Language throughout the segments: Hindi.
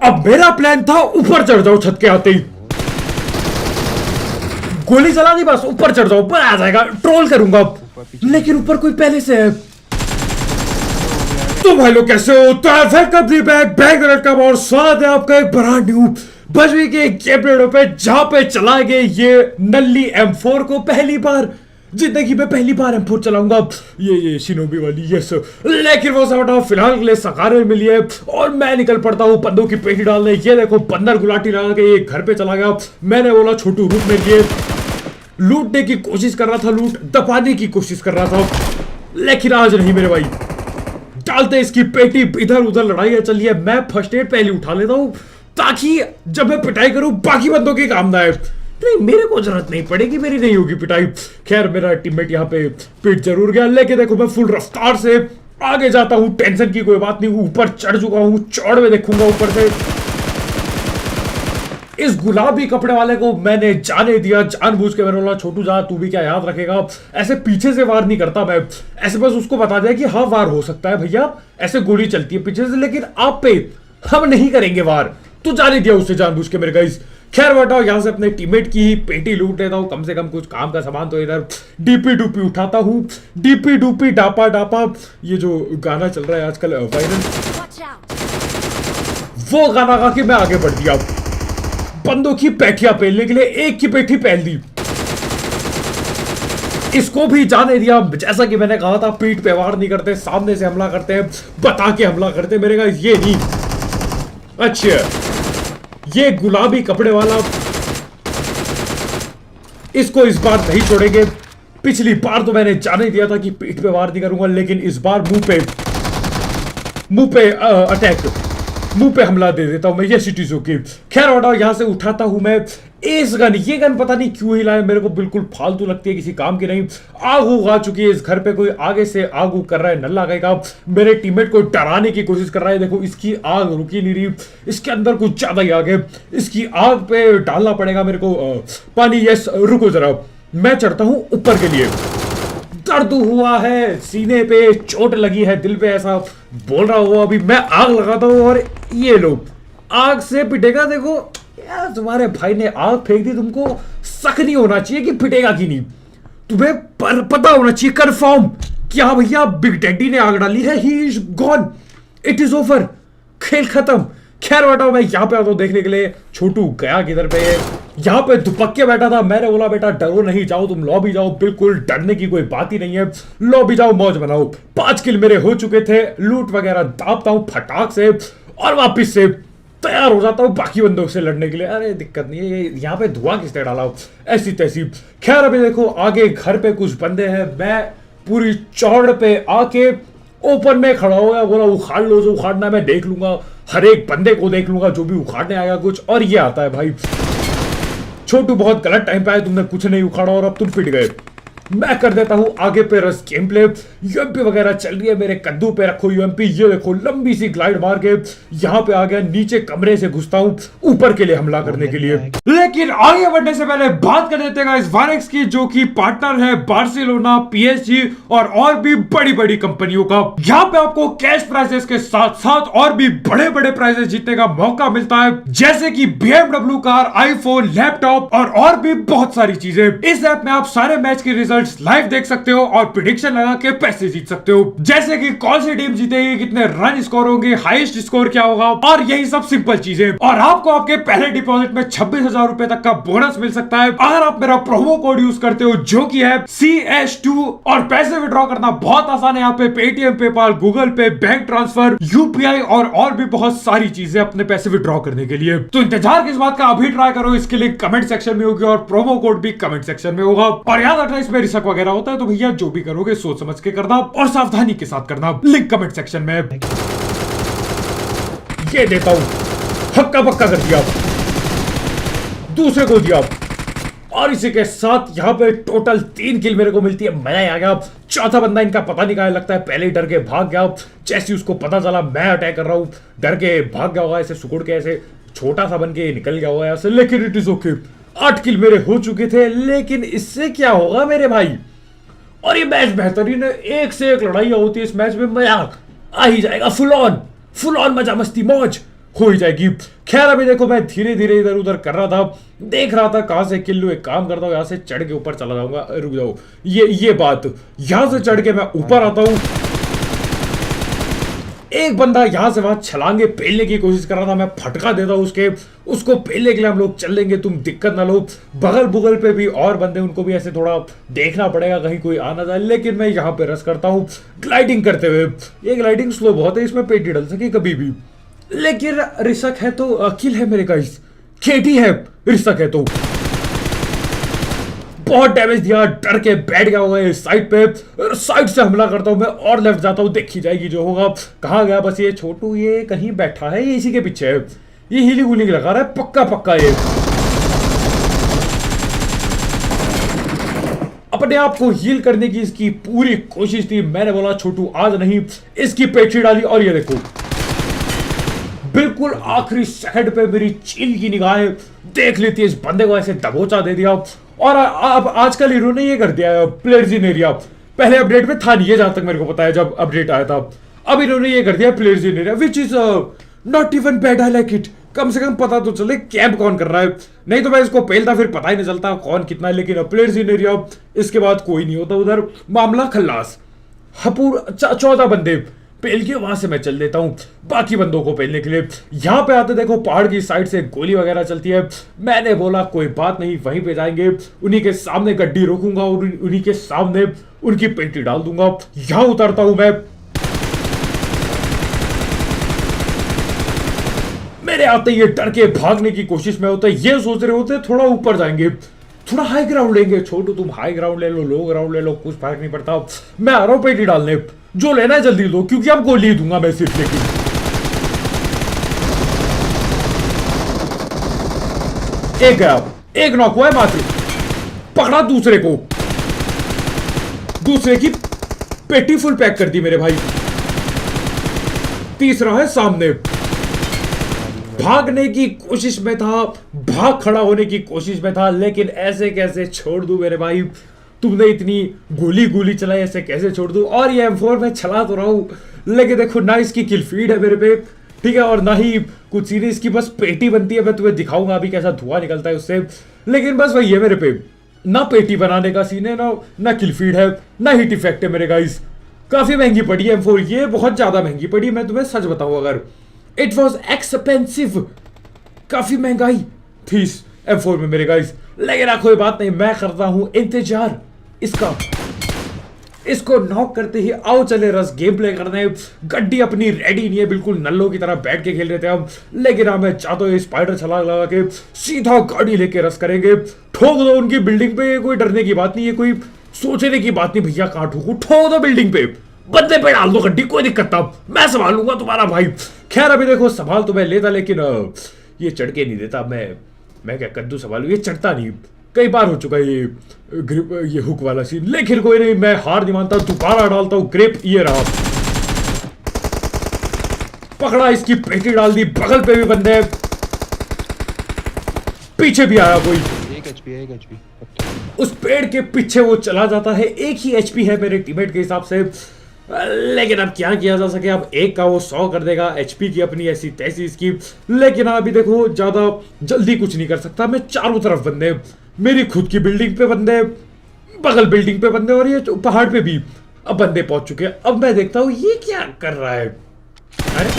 अब मेरा प्लान था ऊपर चढ़ जाओ छत के आते ही, गोली चला दी बस, ऊपर चढ़ जाओ, ऊपर आ जाएगा, ट्रोल करूंगा अब। लेकिन ऊपर कोई पहले से है। तो भाई लोग कैसे हो? तो वेलकम टू बैक और स्वागत है आपका एक ब्रांड न्यू बजवी के गेम प्ले पे, जहां पे चलाएंगे ये नल्ली M4 को पहली बार जिंदगी में, पहली बार M4 चलाऊंगा, ये शिनोबी वाली, यस। लेकिन वो सब हटाओ, फिलहाल के लिए सकारे मिली है और मैं निकल पड़ता हूँ बंदों की पेटी डालने। ये देखो बंदर गुलाटी लगा के ये घर पे चला गया। मैंने बोला छोटू रूप में लिए लूटने की कोशिश कर रहा था, लूट दबाने की कोशिश कर रहा था, लेकिन आज नहीं मेरे भाई। डालते इसकी पेटी, इधर उधर लड़ाई है। चलिए मैं फर्स्ट एड पहले उठा लेता हूँ ताकि जब मैं पिटाई करूं बाकी बंदों की काम ना आए। नहीं, मेरे को जरूरत नहीं पड़ेगी, मेरी नहीं होगी पिटाई। खैर मेरा टीममेट यहाँ पे पीट जरूर गया, लेकिन देखो मैं फुल रफ्तार से आगे जाता हूँ। टेंशन की कोई बात नहीं, ऊपर चढ़ चुका हूँ, चौड़ में देखूंगा ऊपर से। इस गुलाबी कपड़े वाले को मैंने जाने दिया जानबूझ के। मैंने बोला छोटू जा, तू भी क्या याद रखेगा, ऐसे पीछे से वार नहीं करता मैं, ऐसे बस उसको बता दिया कि हाँ वार हो सकता है भैया, ऐसे गोली चलती है पीछे से, लेकिन आप पे हम नहीं करेंगे वार। तो जाने दिया उससे जानबूझ के मेरे गाइस। खैर बताओ, यहां से अपने टीममेट की ही पेटी लूट लेता हूं, कम से कम कुछ काम का सामान तो इधर डीपी डूपी उठाता हूं। डीपी डूपी डापा डापा, ये जो गाना चल रहा है आजकल वायरल, वो गाना गा के मैं आगे बढ़ दिया बंदों की पेटियां पहनने के लिए। एक की पेटी पहन दी, इसको भी जाने दिया। जैसा कि मैंने कहा था, पीठ पे वार नहीं करते, सामने से हमला करते हैं, बता के हमला करते मेरे गाइस, ये नहीं। अच्छा, ये गुलाबी कपड़े वाला, इसको इस बार नहीं छोड़ेंगे। पिछली बार तो मैंने जाने दिया था कि पीठ पे वार नहीं करूंगा, लेकिन इस बार मुंह पे अटैक, मुंह पे हमला दे देता हूं मैं ये चीजों की। खैर हटाओ, यहां से उठाता हूं मैं इस गन। ये गन पता नहीं क्यों हिलाए, मेरे को बिल्कुल फालतू लगती है, किसी काम की नहीं। आग उगा चुकी है इस घर पे, कोई आगे से आग उग कर रहा है, नल्ला का मेरे टीममेट को डराने की कोशिश कर रहा है। देखो इसकी आग रुकी नहीं रही, इसके अंदर कुछ ज्यादा ही आग है। इसकी आग पे डालना पड़ेगा मेरे को पानी। यस, रुको जरा, मैं चढ़ता हूं ऊपर के लिए। दर्द हुआ है सीने पे, चोट लगी है दिल पे, ऐसा बोल रहा हुआ। अभी मैं आग लगाता हूँ और ये लो आग से पिटेगा। देखो यार, तुम्हारे भाई ने आग फेंक दी, तुमको शक नहीं होना चाहिए कि पिटेगा कि नहीं, तुम्हें पता होना चाहिए कंफर्म कि हाँ भैया बिग डैडी ने आग डाली है, he is gone, it is over, खेल खत्म। खैर बताओ, मैं यहाँ पे आता हूँ देखने के लिए छोटू गया किधर पे। यहाँ पे दुपक के बैठा था, मैंने बोला बेटा डरो नहीं, जाओ तुम लॉबी जाओ, बिल्कुल डरने की कोई बात ही नहीं है, लॉबी जाओ मौज बनाओ। 5 किल मेरे हो चुके थे, लूट वगैरह दापता हूँ फटाक से और वापिस से तैयार हो जाता हूँ बाकी बंदों से लड़ने के लिए। अरे दिक्कत नहीं है, यहाँ पे धुआं किसने डाला ऐसी तैसी। खैर अभी देखो आगे घर पे कुछ बंदे हैं, मैं पूरी चौड़ पे आके ओपन में खड़ा हो गया, बोला उखाड़ लो जो उखाड़ना मैं देख लूंगा, हर एक बंदे को देख लूंगा जो भी उखाड़ने आएगा कुछ। और ये आता है भाई छोटू, बहुत गलत टाइम पे आया, तुमने कुछ नहीं उखाड़ा और अब तुम पिट गए। मैं कर देता हूं आगे पे रस गेम प्ले। यूएमपी वगैरह चल रही है मेरे कद्दू पे, रखो यूएमपी। ये देखो लंबी सी ग्लाइड मार के यहां पे आ गया, नीचे कमरे से घुसता हूं ऊपर के लिए हमला करने के लिए। लेकिन आगे बढ़ने से पहले बात कर देते हैं इस वारेक्स की, जो कि पार्टनर है बार्सिलोना, PSG और भी बड़ी बड़ी कंपनियों का। यहाँ पे आपको कैश प्राइजेस के साथ साथ और भी बड़े बड़े प्राइजेस जीतने का मौका मिलता है, जैसे कि BMW कार, आईफोन, लैपटॉप और भी बहुत सारी चीजें। इस ऐप में आप सारे मैच के रिजल्ट लाइव देख सकते हो और प्रेडिक्शन लगा के पैसे जीत सकते हो, जैसे कि कौन सी टीम जीतेगी, कितने रन स्कोर होंगे, हाईएस्ट स्कोर क्या होगा, और यही सब सिंपल चीजें। और आपको आपके पहले डिपॉजिट में 26,000 रुपए तक का बोनस मिल सकता है अगर आप मेरा प्रोमो कोड यूज करते हो, जो कि है CS2। और पैसे विड्रॉ करना बहुत आसान है, यहाँ पे पेटीएम, पेपाल, गूगल पे, बैंक ट्रांसफर, UPI और भी बहुत सारी चीजें अपने पैसे विड्रॉ करने के लिए। तो इंतजार किस बात का, अभी ट्राई करो। इसके लिंक कमेंट सेक्शन में होगी और प्रोमो कोड भी कमेंट सेक्शन में होगा। और याद रखना, इसमें रिस्क वगैरह होता है, तो भैया जो भी करोगे सोच समझ के करना और सावधानी के साथ करना। लिंक कमेंट सेक्शन में। ये देता हूं, हक्का बक्का कर दिया, दूसरे को दिया, और इसी के साथ यहाँ पे टोटल 3 किल मेरे को मिलती है। मजा आ गया। चौथा बंदा इनका पता नहीं कहा, लगता है पहले ही डर के भाग गया। जैसे उसको पता चला मैं अटैक कर रहा हूँ, डर के भाग गया होगा, ऐसे सुकुड़ के ऐसे छोटा सा बन के निकल गया होगा ऐसे। लेकिन इट इज ओके, 8 किल मेरे हो चुके थे। लेकिन इससे क्या होगा मेरे भाई, और ये मैच बेहतरीन है, एक से एक लड़ाइयाँ होती है इस मैच में, मजा आ ही जाएगा। फुल ऑन मजा मस्ती मौज। हो ही जाएगी। खैर अभी देखो मैं धीरे धीरे इधर उधर कर रहा था, देख रहा था कहां से किल लूं। एक काम करता हूं, यहां से चढ़ के ऊपर चला जाऊंगा। रुक जाओ, ये बात, यहां से चढ़ के मैं ऊपर आता हूं। एक बंदा यहां से वहां छलांगे पेलने की कोशिश कर रहा था, मैं फटका देता हूं उसको पेलने के लिए हम लोग चल लेंगे, तुम दिक्कत ना लो। बगल बुगल पे भी और बंदे, उनको भी ऐसे थोड़ा देखना पड़ेगा कहीं कोई आ ना जाए। लेकिन मैं यहां पे रस करता हूं ग्लाइडिंग करते हुए। ये ग्लाइडिंग स्लो बहुत है, इसमें पेटी डल सके कभी भी। लेकिन रिसक है तो किल है मेरे गाइस, केटी है, रिसक है तो बहुत डैमेज दिया, डर के बैठ गया होगा इस साइड पे। साइड से हमला करता हूं मैं और लेफ्ट जाता हूं, देखी जाएगी जो होगा। कहां गया बस ये छोटू, ये कहीं बैठा है, ये इसी के पीछे है, ये हीली गुली लगा रहा है पक्का पक्का। ये अपने आप को हील करने की इसकी पूरी कोशिश थी। मैंने बोला छोटू आज नहीं, इसकी पेटी डाली और ये देखो बिल्कुल आखिरी सेकंड पे मेरी चील की निगाहें देख लेती है, इस बंदे को ऐसे दबोचा दे दिया। और अब आजकल इन्होंने ये कर दिया है प्लेयर्स इन एरिया, पहले अपडेट में था नहीं है जहां तक मेरे को पता है, जब अपडेट आया था। अब इन्होंने ये कर दिया players in area, which is not even bad, I like it. कम से कम पता तो चले कैंप कौन कर रहा है, नहीं तो मैं इसको पेलता फिर पता ही नहीं चलता कौन कितना है। लेकिन प्लेयर्स इन एरिया, इसके बाद कोई नहीं होता उधर, मामला खल्लास। हपूर 14 बंदे पेल के वहां से मैं चल देता हूं बाकी बंदों को पेलने के लिए। यहां पे आते देखो पहाड़ की साइड से गोली वगैरह चलती है। मैंने बोला कोई बात नहीं, वहीं पे जाएंगे, उन्हीं के सामने गड्डी रोकूंगा और उन्हीं के सामने उनकी पेटी डाल दूंगा। यहां उतरता हूं मैं, मेरे आते ये डर के भागने की कोशिश में होते, ये सोच रहे होते थोड़ा ऊपर जाएंगे, थोड़ा हाई ग्राउंड लेंगे। छोटू तुम हाई ग्राउंड ले लो, लो ग्राउंड ले लो, कुछ फर्क नहीं पड़ता, मैं आ रहा हूं पेटी डालने, जो लेना है जल्दी लो, क्योंकि अब गोली दूंगा मैं सिर्फ। लेकिन एक गया, एक नॉक हुआ है मात्र, पकड़ा दूसरे को, दूसरे की पेटी फुल पैक कर दी मेरे भाई। तीसरा है सामने, भागने की कोशिश में था, भाग खड़ा होने की कोशिश में था, लेकिन ऐसे कैसे छोड़ दूं मेरे भाई, तुमने इतनी गोली गोली चलाई, ऐसे कैसे छोड़ दूं। और ये M4 में चला तो रहा हूं, लेकिन देखो ना इसकी किल फीड है मेरे पे, ठीक है, और ना ही कुछ सीरीज इसकी बस पेटी बनती है। मैं तुम्हें दिखाऊंगा अभी कैसा धुआं निकलता है उससे, लेकिन बस वही है मेरे पे, ना पेटी बनाने का सीन है, ना किल फीड है, ना हिट इफेक्ट है मेरे गाइस। काफी महंगी पड़ी है M4, ये बहुत ज्यादा महंगी पड़ी, मैं तुम्हें सच बताऊं, अगर इट वॉज एक्सपेंसिव, काफी महंगाई थी इस M4 में मेरे गाइस। लेकिन कोई बात नहीं, मैं करता हूं इंतजार इसका, इसको नॉक करते ही आओ चले रस गेम प्ले करने। गड्डी अपनी रेडी नहीं है, बिल्कुल नल्लों की तरह बैठ के खेल रहे थे हम, लेकिन मैं चाहता हूं स्पाइडर छलांग लगा के सीधा गाड़ी लेके रस करेंगे, ठोक दो उनकी बिल्डिंग पे। कोई डरने की बात नहीं है, कोई सोचने की बात नहीं, भैया कहां ठोकू, ठोक दो बिल्डिंग पे, बंदे पे डाल दो गड्डी, कोई दिक्कत ना, मैं संभालूंगा तुम्हारा भाई। खैर अभी देखो संभाल तो मैं लेता, लेकिन ये चढ़ के नहीं देता, मैं क्या कद्दू संभालू, ये चढ़ता नहीं, कई बार हो चुका है ये ग्रिप, ये हुक वाला सीन। लेकिन कोई नहीं, मैं हार नहीं मानता, दोबारा डालता हूं ग्रिप, ये रहा, पकड़ा, इसकी पेटी डाल दी। बगल पे भी बंदे, पीछे भी आया कोई, एक एचपी उस पेड़ के पीछे वो चला जाता है। एक ही एचपी है मेरे टीममेट के हिसाब से, लेकिन अब क्या किया जा सके, अब एक का वो 100 कर देगा, एचपी की अपनी ऐसी तैसी इसकी। लेकिन अभी देखो ज्यादा जल्दी कुछ नहीं कर सकता मैं, चारों तरफ बंदे, मेरी खुद की बिल्डिंग पे बंदे, बगल बिल्डिंग पे बंदे, और ये पहाड़ पे भी अब बंदे पहुंच चुके हैं। अब मैं देखता हूं ये क्या कर रहा है, अरे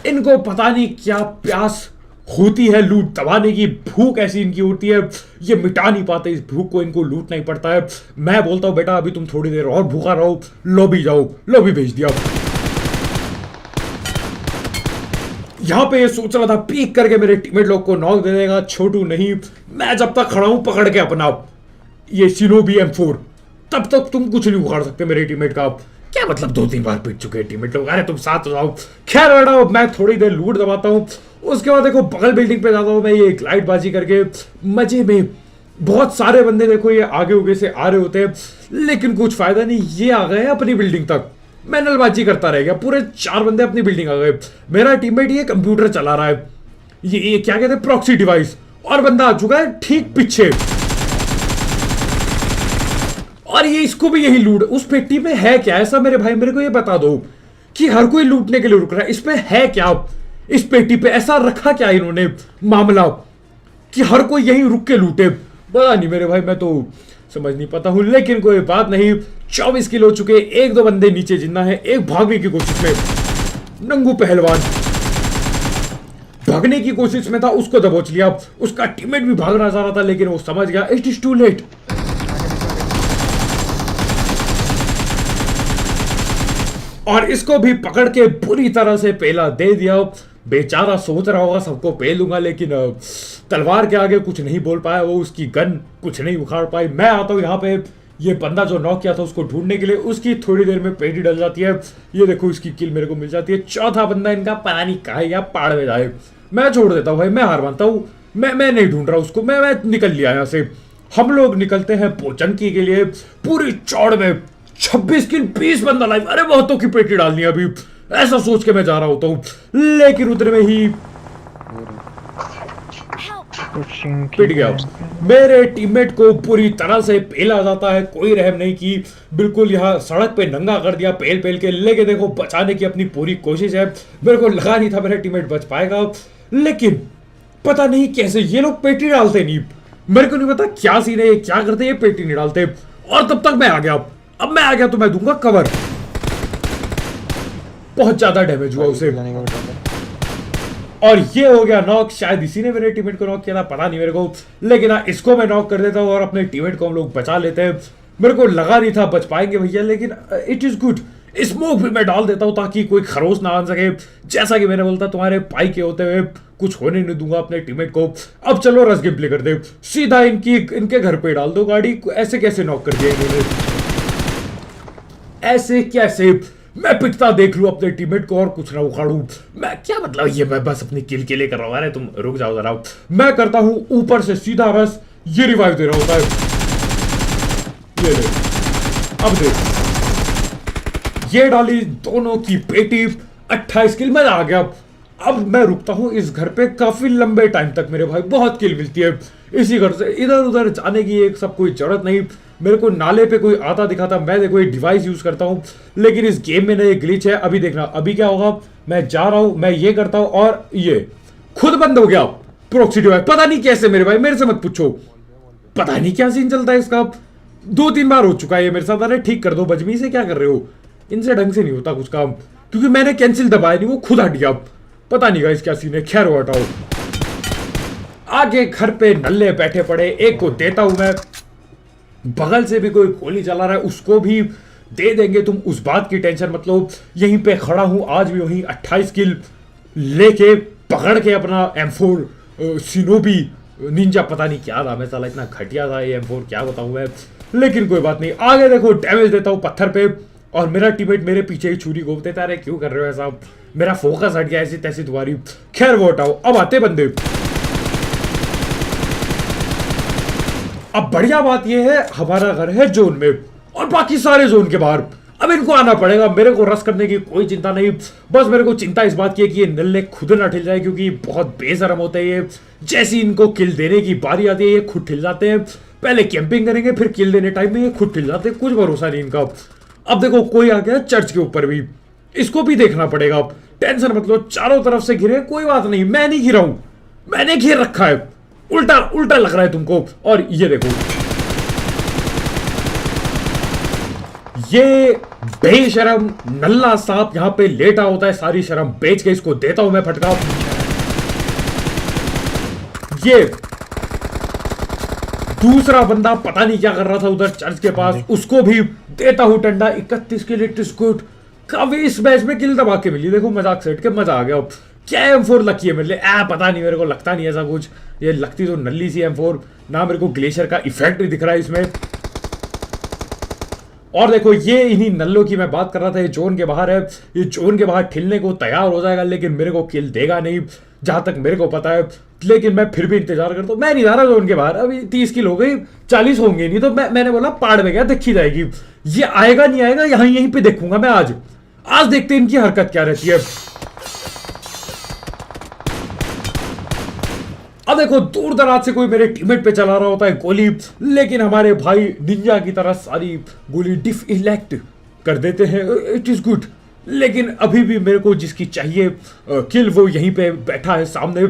इनको पता नहीं क्या प्यास होती है लूट दबाने की, भूख ऐसी इनकी होती है, ये मिटा नहीं पाते इस भूख को, इनको लूटना ही पड़ता है। मैं बोलता हूं बेटा अभी तुम थोड़ी देर और भूखा रहो, लॉबी जाओ, लॉबी भेज दिया। यहां पे ये सोच रहा था पीक करके मेरे टीममेट लोग को नॉक दे देगा, छोटू नहीं, मैं जब तक खड़ा हूं पकड़ के अपना ये शिनोबी M4, तब तक तुम कुछ नहीं उखाड़ सकते मेरे टीममेट का। क्या मतलब 2-3 बार पीट चुके हैं टीममेट लोग, अरे तुम साथ जाओ। खैर बेटा मैं थोड़ी देर लूट दबाता हूं, उसके बाद देखो बगल बिल्डिंग पे जाता हूं मैं, ये ग्लाइड बाजी करके मजे में। बहुत सारे बंदे देखो ये आगे उगे से आ रहे होते हैं, लेकिन कुछ फायदा नहीं, ये आ गए अपनी बिल्डिंग तक, मैं नलबाजी करता रह गया, पूरे 4 बंदे अपनी बिल्डिंग आ गए। मेरा टीममेट ये कंप्यूटर चला रहा है, ये क्या कहते हैं प्रॉक्सी डिवाइस, और बंदा आ चुका है ठीक पीछे, और ये इसको भी यही लूट। उस पेटी में है क्या ऐसा मेरे भाई, मेरे को ये बता दो, कि हर कोई लूटने के लिए रुक रहा है। इसमें है क्या, इस पेटी पे ऐसा रखा क्या इन्होंने मामला कि हर कोई यहीं रुक के लूटे? पता नहीं मेरे भाई, मैं तो समझ नहीं पाता हूं। लेकिन कोई बात नहीं, 24 किल हो चुके, एक दो बंदे नीचे जिंदा है, एक भागने की कोशिश में नंगू पहलवान भागने की कोशिश में था, उसको दबोच लिया। उसका टीममेट भी भागना चाह रहा था लेकिन वो समझ गया इट इज टू लेट। और इसको भी पकड़ के बुरी तरह से पेला दे दिया। बेचारा सोच रहा होगा सबको पेलूंगा, लेकिन तलवार के आगे कुछ नहीं बोल पाया वो। उसकी गन कुछ नहीं उखाड़ पाई। मैं आता हूँ यहाँ पे ये बंदा जो नॉक किया था उसको ढूंढने के लिए। उसकी थोड़ी देर में पेटी डल जाती है। ये देखो इसकी किल मेरे को मिल जाती है। चौथा बंदा इनका पता नहीं कहाँ है या पहाड़ में जाए। मैं छोड़ देता हूँ भाई, मैं हार मानता हूँ। मैं नहीं ढूंढ रहा उसको, मैं निकल लिया यहाँ से। हम लोग निकलते हैं पोचनकी के लिए। पूरी चौड़ में 26 किल, 20 बंदा लाइव। अरे बहुतों की पेटी डालनी है अभी, ऐसा सोच के मैं जा रहा होता हूँ। लेकिन उतने में ही पिट गया। मेरे टीममेट को पूरी तरह से पेला जाता है, कोई रहम नहीं की। बिल्कुल यहाँ सड़क पे नंगा कर दिया पेल पेल के। लेके देखो बचाने की अपनी पूरी कोशिश है। मेरे को लगा नहीं था मेरा टीममेट बच पाएगा, लेकिन पता नहीं कैसे ये लोग पेटी डालते नहीं। मेरे को नहीं पता क्या सीन है, क्या करते ये पेटी नहीं डालते। और तब तक मैं आ गया। अब मैं आ गया तो मैं दूंगा कवर। बहुत ज्यादा डैमेज हुआ उसे और ये हो गया नॉक। शायद इसी ने मेरे टीममेट को नॉक किया था, पता नहीं मेरे को। लेकिन इसको मैं नॉक कर देता हूँ और अपने टीममेट को हम लोग बचा लेते हैं। मेरे को लगा नहीं था बच पाएंगे भैया, लेकिन इट इज गुड। स्मोक भी मैं डाल देता हूँ ताकि कोई खरोच ना आ सके। जैसा कि मैंने बोलता तुम्हारे पाई के होते हुए कुछ होने नहीं दूंगा अपने टीममेट को। अब चलो रस गेम प्ले कर दे। सीधा इनके घर पे डाल दो गाड़ी। ऐसे कैसे नॉक कर दिया इन्होंने, ऐसे कैसे? मैं पिटता देख लूं अपने टीममेट को और कुछ ना उखाड़ू। मैं क्या मतलब, ये मैं बस अपनी किल के लिए कर रहा हूं। अरे तुम रुक जाओ जरा। मैं करता हूं ऊपर से सीधा रस। ये रिवाइव दे रहा होता है। ये ले, अब देख, ये डाली दोनों की पेटी। 28 किल में आ गया। अब मैं रुकता हूं इस घर पे काफी लंबे टाइम तक। मेरे भाई बहुत किल मिलती है इसी घर से। इधर उधर जाने की एक सब कोई जरूरत नहीं। मेरे को नाले पे कोई आता दिखा था, मैं देखो ये डिवाइस यूज करता हूँ। लेकिन इस गेम में ना ये ग्लिच है। अभी देखना अभी क्या होगा। मैं जा रहा हूं, मैं ये करता हूं और ये खुद बंद हो गया प्रोक्सी डिवाइस। पता नहीं कैसे मेरे भाई, मेरे से मत पूछो। पता नहीं क्या सीन चलता है इसका। 2-3 बार हो चुका है ये मेरे साथ। अरे ठीक कर दो, बजमी से क्या कर रहे हो? इनसे ढंग से नहीं होता कुछ काम, क्योंकि मैंने कैंसिल दबाया नहीं, वो खुद हट गया। पता नहीं गाइस क्या सीन है। खैर वो हटाओ। आगे घर पे नल्ले बैठे पड़े। एक को देता हूं मैं। बगल से भी कोई गोली चला रहा है, उसको भी दे देंगे। तुम उस बात की टेंशन मत लो। यहीं पे खड़ा हूं आज भी वहीं 28 किल लेके पकड़ के अपना M4 सिनोबी निंजा, पता नहीं क्या था मैं साला, इतना घटिया था ये M4, क्या बताऊं मैं। लेकिन कोई बात नहीं। आगे देखो डैमेज देता हूं पत्थर पे और मेरा टीममेट मेरे पीछे ही छुरी घोप देता है। अरे क्यों कर रहे हो ऐसा? मेरा फोकस हट गया ऐसी तैसी तुम्हारी। खैर वो हटाओ। अब आते बंदे। अब बढ़िया बात यह है हमारा घर है जोन में और बाकी सारे जोन के बाहर। अब इनको आना पड़ेगा। मेरे को रस करने की कोई चिंता नहीं। बस मेरे को चिंता इस बात की है कि ये नल्ले खुद ना ठिल जाए, क्योंकि बहुत बेशरम होते हैं ये। जैसी इनको किल देने की बारी आती है ये खुद ठिल जाते हैं। पहले कैंपिंग करेंगे, फिर किल देने टाइम में ये खुद ठिल जाते हैं। कुछ भरोसा नहीं इनका। अब देखो कोई आ गया चर्च के ऊपर भी, इसको भी देखना पड़ेगा। टेंशन मत लो, चारों तरफ से घिरे, कोई बात नहीं। मैं नहीं घिरा हूं, मैंने घेर रखा है। उल्टा उल्टा लग रहा है तुमको। और ये देखो ये बेशरम नल्ला सांप यहां पे लेटा होता है। सारी शर्म बेच के इसको देता हूं मैं फटका। ये दूसरा बंदा पता नहीं क्या कर रहा था उधर चर्च के पास, उसको भी देता हूं डंडा। 31 किल, इट इज गुड। काफी इस मैच में किल दबा के मिली। देखो मजाक सेट के मजा आ गया। क्या M4 लकी है मेरे लिए? पता नहीं, मेरे को लगता नहीं ऐसा कुछ। ये लगती तो नल्ली सी M4 ना। मेरे को ग्लेशियर का इफेक्ट भी दिख रहा है इसमें। और देखो ये इन्हीं नल्लों की मैं बात कर रहा था। ये जोन के बाहर है। ये जोन के बाहर ठिलने को तैयार हो जाएगा, लेकिन मेरे को किल देगा नहीं जहां तक मेरे को पता है। लेकिन मैं फिर भी इंतजार करता हूँ। मैं नहीं जा रहा जोन के बाहर। अभी 30 किल हो गई, 40 होंगे नहीं तो मैंने बोला पहाड़ में गया, देखी जाएगी। ये आएगा नहीं आएगा यहीं पे देखूंगा मैं। आज देखते हैं इनकी हरकत क्या रहती है। अब देखो दूर दराज से कोई मेरे टीममेट पे चला रहा होता है गोली, लेकिन हमारे भाई निंजा की तरह सारी गोली डिफ इलेक्ट कर देते हैं। It is good. लेकिन अभी भी मेरे को जिसकी चाहिए किल वो यहीं पे बैठा है सामने,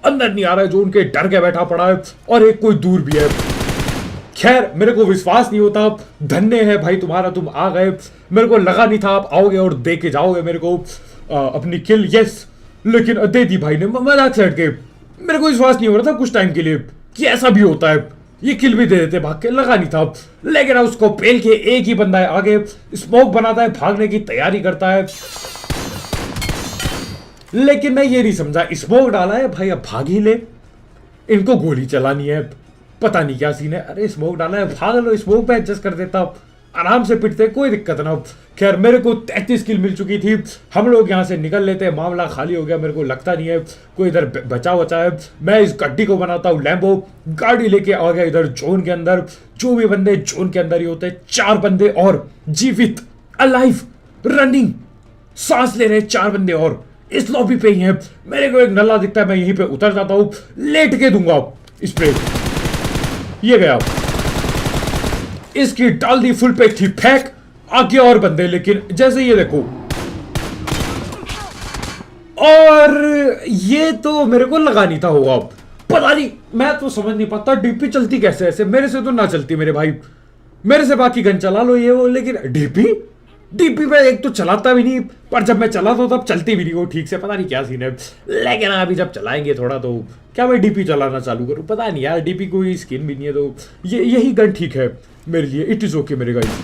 अंदर नहीं आ रहा है, जो उनके डर के बैठा पड़ा है, और एक कोई दूर भी है। खैर मेरे को विश्वास नहीं होता, धन्य है भाई तुम्हारा, तुम आ गए, मेरे को लगा नहीं था आप आओगे और दे के जाओगे मेरे को अपनी किल। यस, लेकिन दे दी भाई ने, मजाक से हट के। मेरे को विश्वास नहीं हो रहा था कुछ टाइम के लिए कि ऐसा भी होता है, ये किल भी दे देते भाग के, लगा नहीं था। लेकिन अब उसको पेल के एक ही बंदा है आगे, स्मोक बनाता है, भागने की तैयारी करता है। लेकिन मैं ये नहीं समझा, स्मोक डाला है भाई, अब भाग ही ले, इनको गोली चलानी है, पता नहीं क्या सीन है। अरे स्मोक डाला है, भाग लो, स्मोक पे एडजस्ट कर देता, आराम से पिटते, कोई दिक्कत ना। खैर मेरे को 33 किल मिल चुकी थी, हम लोग यहाँ से निकल लेते हैं, मामला खाली हो गया। मेरे को लगता नहीं है कोई इधर बचा है। मैं इस गड्डी को बनाता हूँ लैम्बो, गाड़ी लेके आ गया इधर जोन के अंदर। जो भी बंदे जोन के अंदर ही होते हैं, 4 बंदे और जीवित, अलाइव, रनिंग, सांस ले रहे 4 बंदे और इस लॉबी पे ही है। मेरे को एक नल्ला दिखता है, मैं यहीं पे उतर जाता हूँ, लेट के दूंगा स्प्रे। ये गया, इसकी डाल दी फुल पे थी फेंक, आगे और बंदे, लेकिन जैसे ये देखो, और ये तो मेरे को लगा नहीं था होगा। पता नहीं, मैं तो समझ नहीं पाता डीपी चलती कैसे ऐसे, मेरे से तो ना चलती मेरे भाई, मेरे से बाकी गन चला लो ये वो, लेकिन डीपी पे एक तो चलाता भी नहीं, पर जब मैं चलाता हूँ तब चलती भी नहीं वो ठीक से, पता नहीं क्या सीन है। लेकिन अभी जब चलाएंगे थोड़ा तो क्या मैं डीपी चलाना चालू करूँ, पता नहीं यार, डीपी कोई स्किन भी नहीं है, तो यही गन ठीक है मेरे लिए, इट इज ओके मेरे गाइस।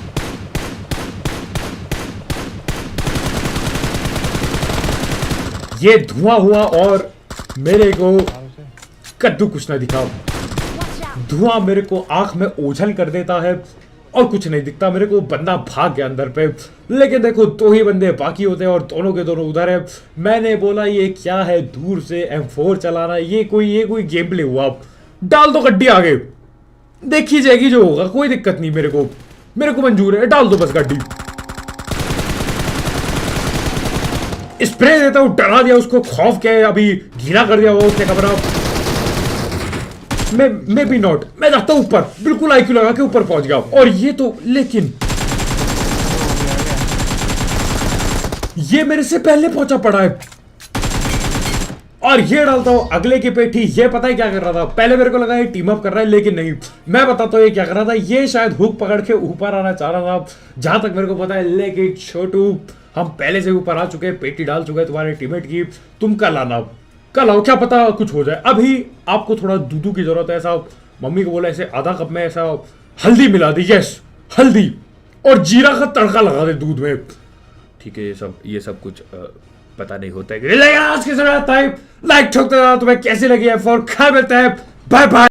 ये धुआं हुआ और मेरे को कद्दू कुछ ना दिखा, धुआं मेरे को आंख में ओझल कर देता है और कुछ नहीं दिखता मेरे को। बंदा भाग गया अंदर पे, लेकिन देखो 2 ही बंदे बाकी होते हैं और दोनों के दोनों उधर है। मैंने बोला ये क्या है, दूर से M4 चलाना, ये कोई गेम प्ले हुआ। डाल दो गड्डी आगे, देखी जाएगी जो होगा, कोई दिक्कत नहीं, मेरे को मंजूर है, डाल दो बस गड्डी। स्प्रे देता हूं, डरा दिया उसको, खौफ के अभी घीरा कर दिया हुआ उसने कमरा। मैं भी नॉट, मैं जाता हूं ऊपर, बिल्कुल IQ लगा के ऊपर पहुंच गया। और ये तो, लेकिन ये मेरे से पहले पहुंचा पड़ा है, और ये डालता हूं अगले की पेठी। ये पता है क्या कर रहा था, पहले मेरे को लगा ये टीम अप कर रहा है, लेकिन नहीं, मैं बताता हूं ये क्या कर रहा था। ये शायद हुक पकड़ के ऊपर आना चाह रहा था, जहां तक मेरे को पता है। लेकिन छोटू, हम पहले से ऊपर आ चुके हैं, पेटी डाल चुके हैं तुम्हारे टीममेट की, तुम कल आना, कल आओ, क्या पता कुछ हो जाए। अभी आपको थोड़ा दूध की जरूरत है, ऐसा मम्मी को बोला, ऐसे आधा कप में ऐसा हल्दी मिला दी, यस हल्दी, और जीरा का तड़का लगा दे दूध में, ठीक है। ये सब कुछ पता नहीं होता है, लेकिन आज के समय लाइक ठोकते रहा। तुम्हें कैसी लगी है, फॉर खैर मिलते हैं, बाय बाय।